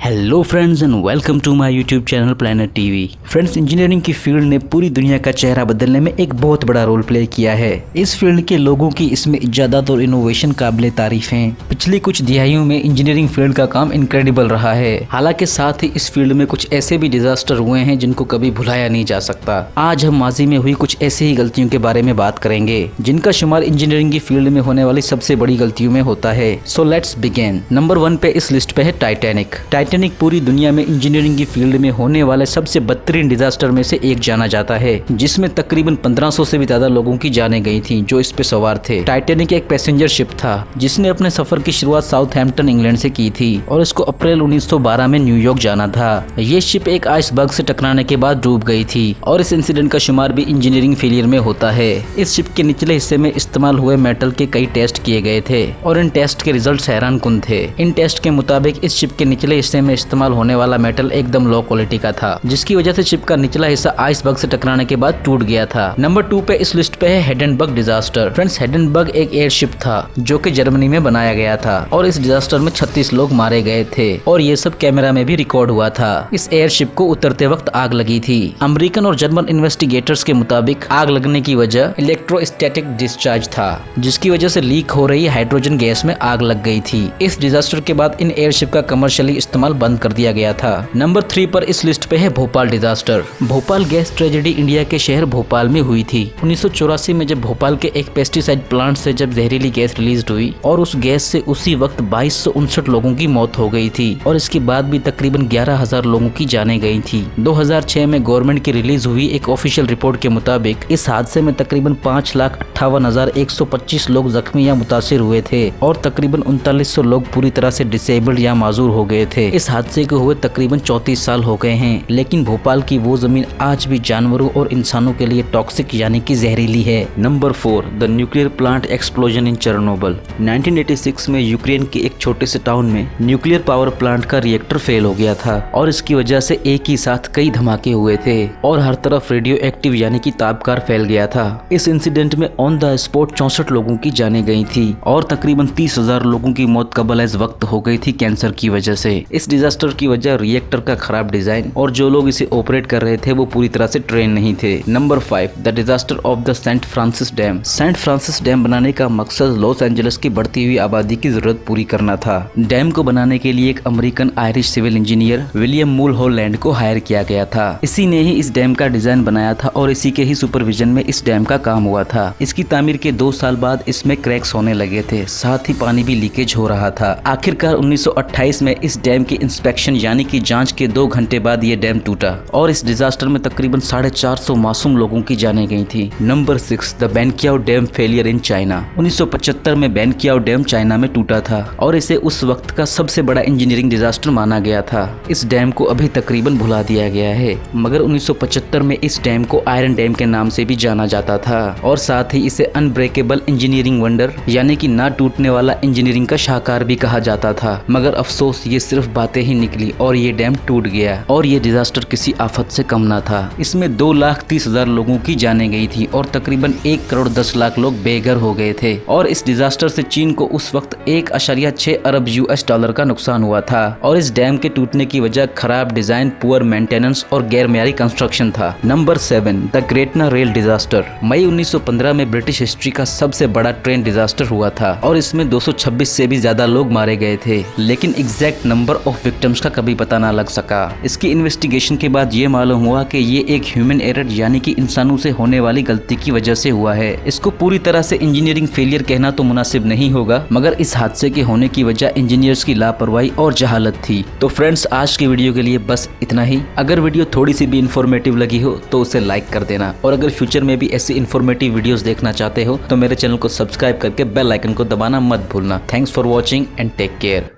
Hello friends and welcome to my YouTube channel planet TV. Friends, engineering की field ने पूरी दुनिया का चेहरा बदलने में एक बहुत बड़ा रोल प्ले किया है। इस फील्ड के लोगों की इसमें इजादत और इनोवेशन काबिले तारीफ हैं। पिछली कुछ दिहाइयों में इंजीनियरिंग फील्ड का काम इनक्रेडिबल रहा है। हालांकि साथ ही इस फील्ड में कुछ ऐसे भी डिजास्टर हुए हैं जिनको कभी भुलाया नहीं जा सकता। आज हम माजी में हुई कुछ ऐसी ही गलतियों के बारे में बात करेंगे जिनका शुमार इंजीनियरिंग की फील्ड में होने वाली सबसे बड़ी गलतियों में होता है। So let's begin. नंबर 1 पे इस लिस्ट पे है टाइटैनिक। टाइटैनिक पूरी दुनिया में इंजीनियरिंग की फील्ड में होने वाले सबसे बदतरीन डिजास्टर में से एक जाना जाता है, जिसमें तकरीबन 1500 से भी ज्यादा लोगों की जानें गई थी जो इस पे सवार थे। टाइटैनिक एक पैसेंजर शिप था जिसने अपने सफर की शुरुआत साउथहैम्पटन इंग्लैंड से की थी और इसको अप्रैल 1912 में न्यूयॉर्क जाना था। ये शिप एक आइसबर्ग से टकराने के बाद डूब गई थी और इस इंसिडेंट का शुमार भी इंजीनियरिंग फेलियर में होता है। इस शिप के निचले हिस्से में इस्तेमाल हुए मेटल के कई टेस्ट किए गए थे और इन टेस्ट के रिजल्ट हैरान कुन थे। इन टेस्ट के मुताबिक इस शिप के निचले हिस्से में इस्तेमाल होने वाला मेटल एकदम लो क्वालिटी का था, जिसकी वजह से शिप का निचला हिस्सा आइसबर्ग से टकराने के बाद टूट गया था। नंबर 2 पे इस लिस्ट पे है हिंडनबर्ग डिजास्टर। फ्रेंड्स, हिंडनबर्ग एक एयरशिप था जो कि जर्मनी में बनाया गया था और इस डिजास्टर में 36 लोग मारे गए थे और ये सब कैमरा में भी रिकॉर्ड हुआ था। इस एयरशिप को उतरते वक्त आग लगी थी। अमेरिकन और जर्मन इन्वेस्टिगेटर्स के मुताबिक आग लगने की वजह इलेक्ट्रोस्टैटिक डिस्चार्ज था, जिसकी वजह से लीक हो रही हाइड्रोजन गैस में आग लग गई थी। इस डिजास्टर के बाद इन एयरशिप का कमर्शियली इस्तेमाल बंद कर दिया गया था। नंबर 3 पर इस लिस्ट पे है Bhopal disaster. Bhopal gas tragedy India के शहर भोपाल में हुई थी। 1984 में जब भोपाल के एक पेस्टिसाइड प्लांट से जब जहरीली गैस रिलीज हुई और उस गैस से उसी वक्त 2259 लोगों की मौत हो गई थी और इसके बाद भी तकरीबन 11,000 लोगों की जानें गई थी। 2006 में गवर्नमेंट की रिलीज हुई एक ऑफिशियल रिपोर्ट के मुताबिक इस हादसे में तकरीबन 5,58,125 लोग जख्मी या मुतासिर हुए थे और तकरीबन 3900 लोग पूरी तरह से डिसेबल्ड या माजूर हो गए थे। इस हादसे को हुए तकरीबन 34 साल हो गए हैं, लेकिन भोपाल की वो जमीन आज भी जानवरों और इंसानों के लिए टॉक्सिक यानी कि जहरीली है। Number 4 the nuclear plant explosion in Chernobyl. 1986 में यूक्रेन के एक छोटे से टाउन में न्यूक्लियर पावर प्लांट का रिएक्टर फेल हो गया था और इसकी वजह से एक ही साथ कई धमाके हुए थे और हर तरफ रेडियो एक्टिव यानी कि तापकार फैल गया था। इस इंसिडेंट में ऑन द स्पॉट 64 लोगों की जानें गई थी और तकरीबन 30,000 लोगों की मौत कबल एज वक्त हो गई थी कैंसर की वजह से। इस डिजास्टर की वजह रिएक्टर का खराब डिजाइन और जो लोग इसे ऑपरेट कर रहे थे वो पूरी तरह से ट्रेन नहीं थे। Number 5 the disaster of the Saint Francis dam. Saint Francis dam बनाने का मकसद लॉस एंजलिस की बढ़ती हुई आबादी की जरूरत पूरी करना था। डैम को बनाने के लिए एक American Irish civil engineer William Mulholland को हायर किया गया था। इसी ने ही इस डैम का डिजाइन बनाया था और इसी के ही सुपरविजन में इस डैम का काम हुआ था। इसकी तामीर के 2 साल बाद इसमें क्रैक्स होने लगे थे, साथ ही पानी भी लीकेज हो रहा था। आखिरकार 1928 में इस डैम की इंस्पेक्शन यानी कि जांच के 2 घंटे बाद ये डैम टूटा और इस डिजास्टर में तकरीबन 450 मासूम लोगों की जानें गई थी। Number 6 the Banqiao dam failure in China. 1975 में बैनकियाओ डैम चाइना में टूटा था और इसे उस वक्त का सबसे बड़ा इंजीनियरिंग डिजास्टर माना गया था। इस डैम को अभी तकरीबन भुला दिया गया है, मगर 1975 में इस डैम को आयरन डैम के नाम से भी जाना जाता था और साथ ही इसे अनब्रेकेबल इंजीनियरिंग वंडर यानी कि ना टूटने वाला इंजीनियरिंग का शाहकार भी कहा जाता था। मगर अफसोस ये सिर्फ बातें ही निकली और ये डैम टूट गया और ये डिजास्टर किसी आफत से कम ना था। इसमें 2,30,000 लोगों की जानें गई थी और तकरीबन 1,10,00,000 लोग बेघर हो गए थे और इस डिजास्टर से चीन को उस वक्त 1.6 अरब US डॉलर का नुकसान हुआ था और इस डैम के टूटने की वजह खराब डिजाइन, पुअर मेंटेनेंस और गैर मेयारी कंस्ट्रक्शन था। Number 7 the Gretna rail disaster. मई 1915 में ब्रिटिश हिस्ट्री का सबसे बड़ा ट्रेन डिजास्टर हुआ था और इसमें 226 से भी ज्यादा लोग मारे गए थे, लेकिन एग्जैक्ट नंबर ऑफ विक्टिम्स का कभी पता ना लग सका। इसकी इन्वेस्टिगेशन के बाद ये मालूम हुआ कि ये एक ह्यूमन एरर यानी कि इंसानों से होने वाली गलती की वजह से हुआ है। इसको पूरी तरह से इंजीनियरिंग फेलियर कहना तो मुनासिब नहीं होगा, मगर इस हादसे के होने की वजह इंजीनियर्स की लापरवाही और जहालत थी। तो फ्रेंड्स, आज की वीडियो के लिए बस इतना ही। अगर वीडियो थोड़ी सी भी इंफॉर्मेटिव लगी हो तो उसे लाइक कर देना और अगर फ्यूचर में भी ऐसी इंफॉर्मेटिव वीडियोस देखना चाहते हो तो मेरे चैनल को सब्सक्राइब करके बेल आइकन को दबाना मत भूलना। Thanks for watching and take care.